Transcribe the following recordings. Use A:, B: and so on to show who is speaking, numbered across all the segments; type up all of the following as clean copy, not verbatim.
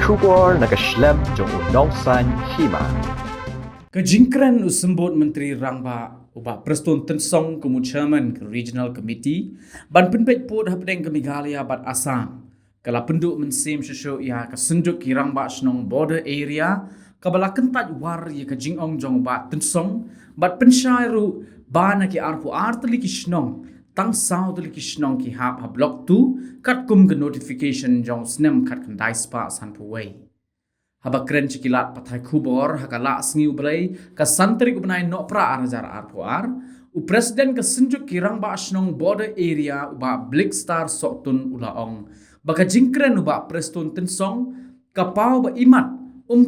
A: Shubor nakaslem jong unongsan hima.
B: Kejingkran usembut Menteri Rangba ubah Preston Tensong kemu Chairman ke Regional Committee ban penpek pot hapdeng ke Meghalaya bat Assam. Kala penduk mensim syusuk ya kesenduk ki Rangba Snong border area kabala kentat war ya kejingong jong bat Tensong bat pensyairu bana ki arpu arteli ki Snong tang sao teli ki Snong ki hap ha block tu kat kum ke notification jong snem kat kendai spa san puwei. Haba keren cikilat patai kubor hakala sengi ublay ka santri kubnai nopra arajar arpuar u presiden ka senjuk kirang ba asnong border area uba Black Star Soktun ulaong baka jingkren uba Preston Tensong ka pau ba imat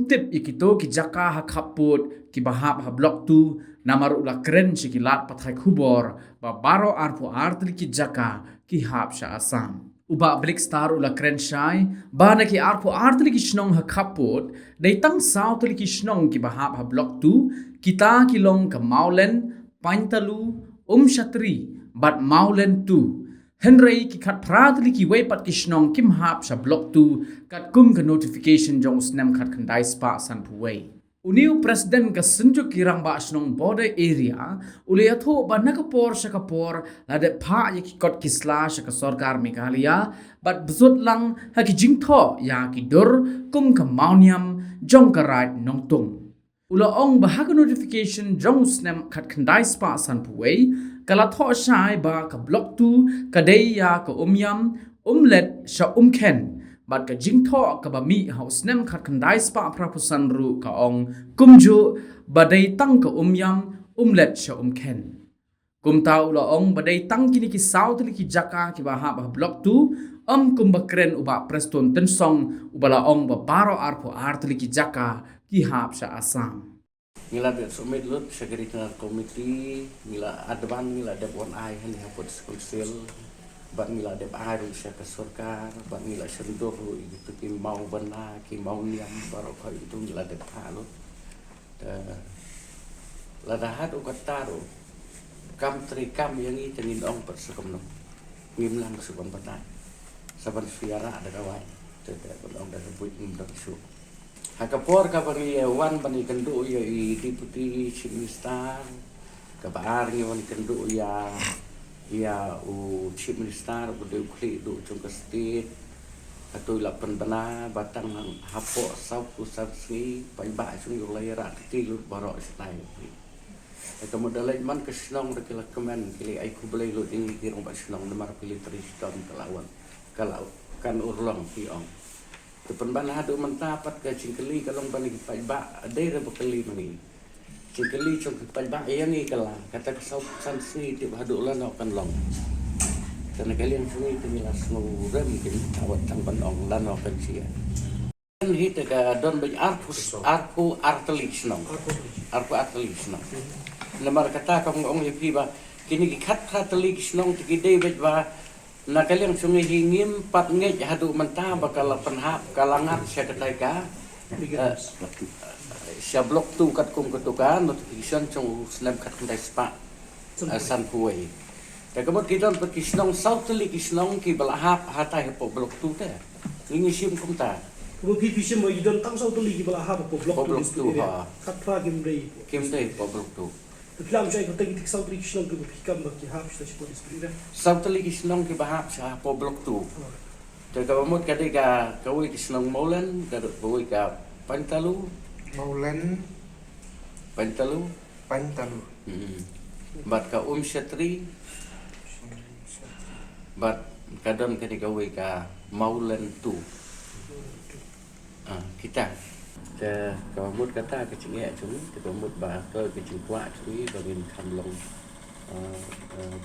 B: tip ikito ki jaka hakaput ki bahap ha blok tu namar ula keren cikilat patai kubor ba baro arpuar tri ki jaka ki hap sha Assam. Uba Black Star ula keren syai, bana ki arpo artli ki snong ha kaput, dai tang sao tli ki snong ki bahap ha blok tu, kita ki long ke Maulen, Paintalu, Shatri, bat Maulen tu. Henry ki kat pratli ki wepat ki snong kim hap sa blok tu, kat kum ke notification jong snem kat kendai spa san puwei. Uniu presiden ke senjuk kirang ba snong border area uliatho ba nakapor sa kapor lade pa ki kot kisla sa sarkar Meghalaya bat bzut lang ha ki jingtho ya ki dur kum ka mauniam jong ka right nongtung ulaong bahag notification jong snem khat khandai spa san puwei kala tho shai ba ka block tu ka dei ya ka umyam umlet sa umken bat ka jingtho ka bami haus nem khat khandai spa prapusan ru ka ong kumju badai tang ka umyam umlet sha umken kumtau la ong badai tang kini ki south li ki jaka ki ba blok tu kumbakren uba Preston Tensong ubala ong ba baro arpo artli ki jaka ki hap sha Assam
C: Mila de summit lut secretary committee mila advan mila de one eye hani hapot council bat mila de aru sya ka sarkar bat mila sendur itu ki mau bana ki mau niam baro ka itu mila de halu la da hat u kataro kam tri kam yang i tenin ong persukom no ngim lang sukom patai saban fiara ada kawai tete ong da sebut ndak su hakapor ka bani wan bani kendu ya i deputy chief minister ka baar ni wan kendu ya u chief minister bude kli du chung ka state atoi la bana batang hapo sau ku sarsi pai ba chung yo lai ra ti lu baro stai ka modalai man ka snong de kila kemen kili ai ku belai lu ding ki rong ba snong de mar pilih triston kelawan kalau kan urlong pi ong te bana hadu mentapat ka cingkeli kalong bani pai ba de re bekeli mani cingkeli chung pai ba yang ni kala kata ka sau sansi ti hadu la no kan long karena kalian sungai itu milas nurem mungkin awat tang banong lan no kan sia kan hit ka don bay arpu artelis no arpu artelis no lemar kata ka ngong yepi ba kini ki khat artelis no ti de bet ba na kalian sungai hingim pat nge hadu menta bakal penhap kalangat sia katai ka sia blok tu kat kum ketukan notification chung snap kat kendai spa san kuwei ta kamot kita pergi snong south li kisnong ki balahap hatai po blok tu te ngi sim kum ta
D: Kung pipisim mo idon tang sa utuli ki balahap po blok
C: tu ha
D: katpa kimrei
C: kim te po blok tu
D: Tlam siya ko tagi tik sa utuli kisnong ki pikam ba ki hap sa si polis prira
C: south li kisnong ki bahap sa po blok tu ta kamot kadai ka kawi kisnong molen ka boy ka pantalu
E: Maulen
C: pantalu bat ka Shatri bat kadon ka digawe ka Maulen tu kita ke kamut kata ke cinge chung ke kamut ba ke cingkwa chui bagin kamlong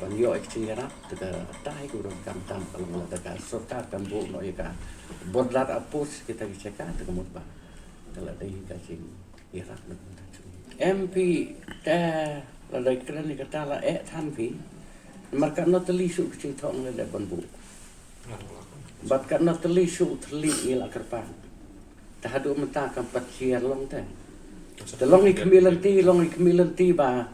C: banyo cinge rap te tai ku rom kam tam kalong la ka sota kambu no ka bodlat apus kita bicaka te kamut ba kala dai ka cing irak MP ta la dai kren ni kata la than pi marka no teli su cing thong le ban bu bat ka no teli su teli ila kerpan tahadu menta kan patkian long te long ikmilan ti ba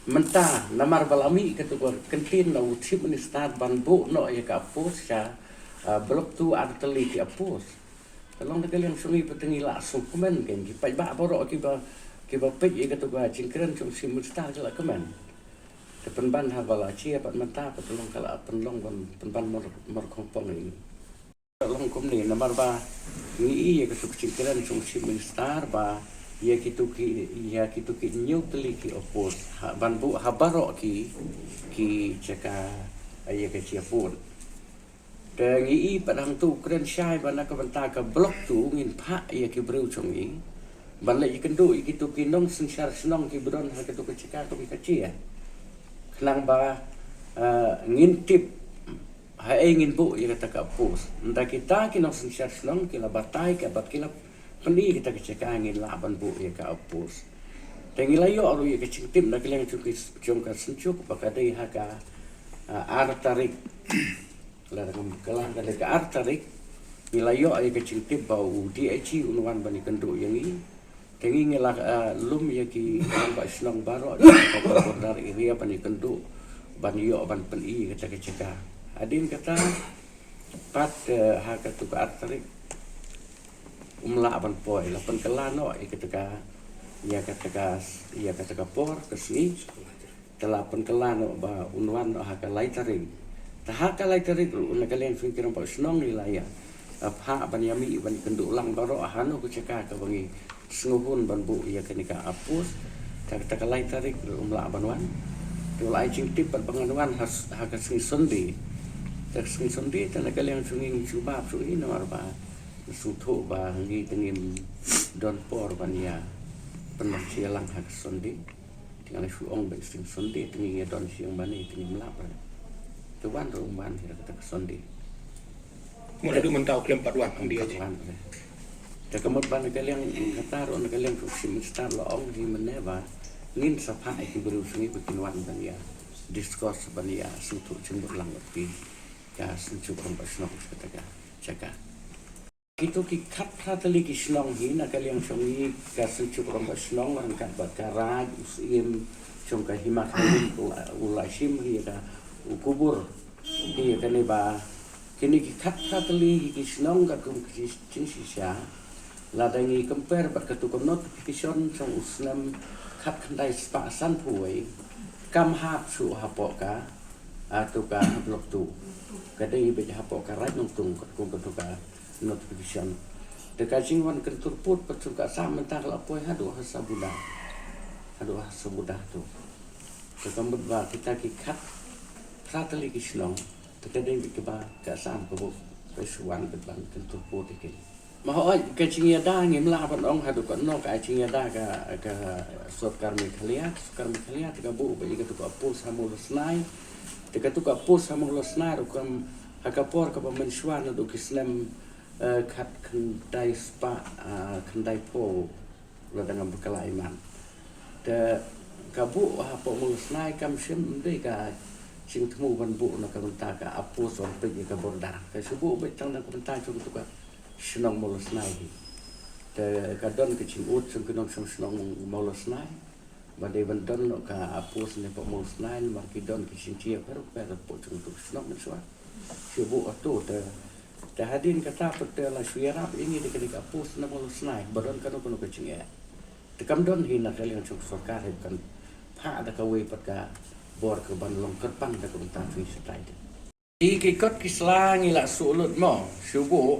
C: menta namar balami ketukor kentin na chief minister ban bu no ya ka pos sya blok tu arteli ki apos Long nak kalian sungi petengi langsung komen kan ki ba borok ki ba pek ye katu ga cingkren chung sim mustar kala komen. Te penban ha bala chia pat mata pat long kala penlong penban mor kompong ini. Long kom ni nomor ba ni ye katu cingkren chung sim mustar ba ye kitu ki nyuk teli ki opos ban bu ha barok ki ceka ye ke chia pun. Dan ini padang tu keren syai bana ka banta ka blok tu ngin pha ya ki breu chung i ban le ikan du ki tu ki nong sing syar snong ki bron ha ka tu ka cika tu ka chia klang ba ngin tip ha ngin bu ya ka ka pus nda kita ki nong sing syar snong ki la batai ka bat ki la pendi kita ka cika ngin la ban bu ya ka pus tengi la yo ru ya ka cing tim na ki leng chu ki chung ka senchuk ba ka dei ha ka ar tarik larang kelang kali ke artarik nilayo ay kecil tip bau di aci unwan bani kendu yang ini tengi ngelak lum ya ki ba snong baro ko dar area bani kendu bani yo ban pen i kata keceka adin kata pat ha katu ke artarik umla ban poi la pen kelano ay kata ya kata por kesni telah pen kelano ba unwan ha ka laitaring tahaka lai tarik una kalian fikiran pa snong ni laya apha ban yami ban kendu ulang baro ahano ku ceka ka bangi snguhun ban bu ya kenika apus tak lai tarik umla banwan tu lai cing tip ban banganuan has haka sing sondi tak sing sondi tan kalian sunging subab su ini nomor ba sutho ba ngi tengim don por ban ya penuh sialang haka sondi tinggal su ong ban sing sondi tengi don siang bani tengim lap tuan rumah kita kata sondi.
E: Mula tu mentau klaim 4 wan ang dia je.
C: Te kemud ban kalian kata ron kalian sim star lo ong di meneva ngin sapa ki beru sungi bikin wan ban ya. Diskurs ban ya sutu cembur lang pi. Ya sencu kon basnok kata caka. Kita ki kat tali ki snong hi na kalian sungi ka sencu kon basnong orang kat bakaraj usim cungka himak ulai sim hi ka ukubur iya kani ba kini ki khat tali ki snong ka kum ki chin sisha la dangi compare bat ka tu kom notification trong usnam khat khandai spa san phuai kam hap su hapo ka atu ka blok tu ka dei be hapo ka rai nong tung ka kum ka tu ka notification de ka jingwan kan turput pat tu ka sam mentang la poi hadu hasabuda tu ka kambut ba kita ki khat Ratali kislong, terkadang kita kesan kebuk pesuan beban tentu politik. Mahu kecingnya dah ngimlah orang hadu kan no kecingnya dah ke sukar mikhalia tiga bu bagi ketuk apus hamulus nai, tiga ketuk apus hamulus nai rukam hakapor ke pemensuan untuk Islam kat kendai spa kendai po ladang berkelaiman. Te kabu hapo mulus nai kam sim deka sing temu ban bu na ka benta ka apu so pe ka borda ka subu be tang na ka benta chu tu ka snong molos nai te ka don ke ching ut sung kunong sung snong molos nai ba de ban don no ka apu ne po molos nai mar ki don ki sing chia per po chung tu snong so subu atu te hadin kata pe la suirap ini de ka apu na molos nai ba don ka no ka ching e te kam don hin na kalian chung so ka kan pha da ka we pat ka bor ke ban long kerpang da ko ta fi setai de ki kot ki slang ila sulut mo subu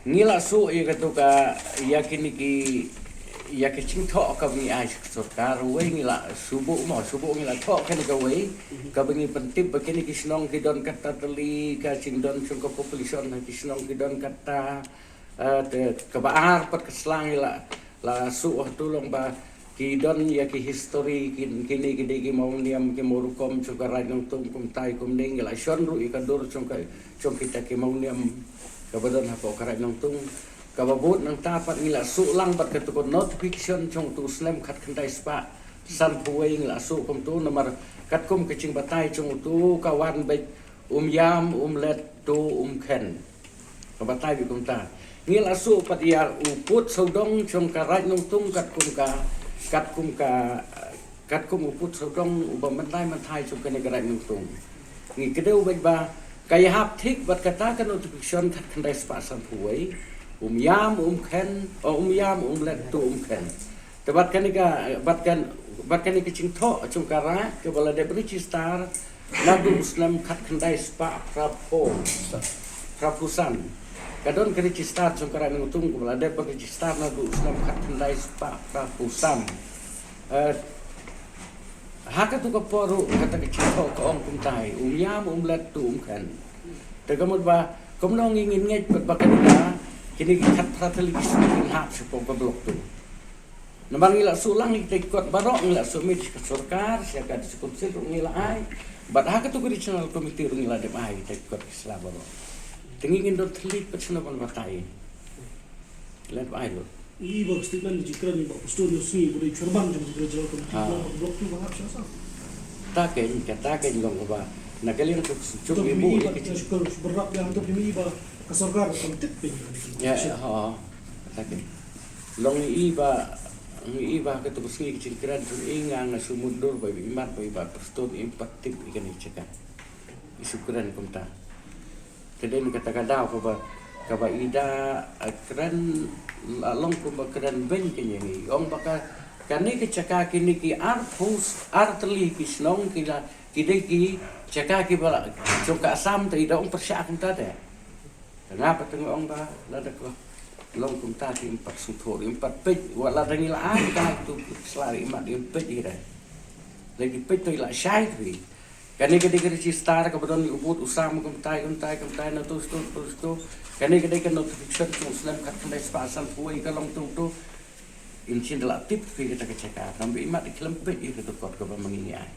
C: ngila su ye ka to ka yakin ki ching tho ka mi ai sarkar we ngila subu ngila tho ka ni ka we ka bengi pentip ba ki snong ki don kata teli ka ching don chung ka population ki snong ki don kata te ka baar pat ka slang ila la su tulong ba ki don ya ki history kini ki mau niam ki morukom chuka rai nong tum kum tai kum ning la shon ru i ka dur chung kita ki mau niam ka badon ha po ka rai nong tum ka babut nang tapat ngila su lang bat ka tu notification chung tu slam khat khandai spa san puai ngila su kum tu nomor kat kum ke ching batai chung tu kawan be yam let tu ken ka batai bi kum ta ngila su pat ya uput sodong chung ka rai nong tum kat kum uput sodong ubam man thai chung ka negara nong tum ngi kedeu ba kaya hap thik bat kata kan notification khat khandai spa san puai yam ken yam let tu ken te bat kan ni ka ching tho chung kara ke bala de register lagu Islam khat khandai spa prapusan kadon ke register chung kara ngutung ke bala de register lagu Islam khat khandai spa prapusan haka tu ka poru kata ke ching tho ko ong kum tai yam let tu ken te kamut ba komnong ingin ngai bakan ka kini khat prathali sing hap sepong ka blok tu nambang ila sulang kita ikut barok ila sumit ke sarkar siaga di konsil ngila ai bat haka tu regional committee ngila de ai kita ikut Islam barok tingin do telit persona ban batai let ai lo
D: Iba statement jikran ni ba studio sini boleh cerban jam regional committee blok tu bahap siapa?
C: ta ken long ba nagalian tu cuk ibu
D: Iba syukur berat yang untuk iba kasarkar komited pe.
C: ya ha ta ken long iba ke tu sini jikran tu ingang na sumundur ba imat ba perston impaktif ikan icekan syukuran kumta kedai kata-kata apa ba ida keren long kumba keren ben kenya ni ong baka kani ke caka kini ki artli kisnong kila kidai ki caka ki bala joka asam te ida ong persyak kumta de kenapa tengok ong ba lada ko long kumta ti impat sutor impat pej wala dangila ai ka tu selari imat impet ira lagi pej tu ila syai tri kani kedai register ka badon ubut usam kumtai na tu kani kedai ka notification tu Islam kat kandai pasal puai ka long tu insya Allah tip kita kecekar nambi imat di kelempet itu kot ka mangingi ai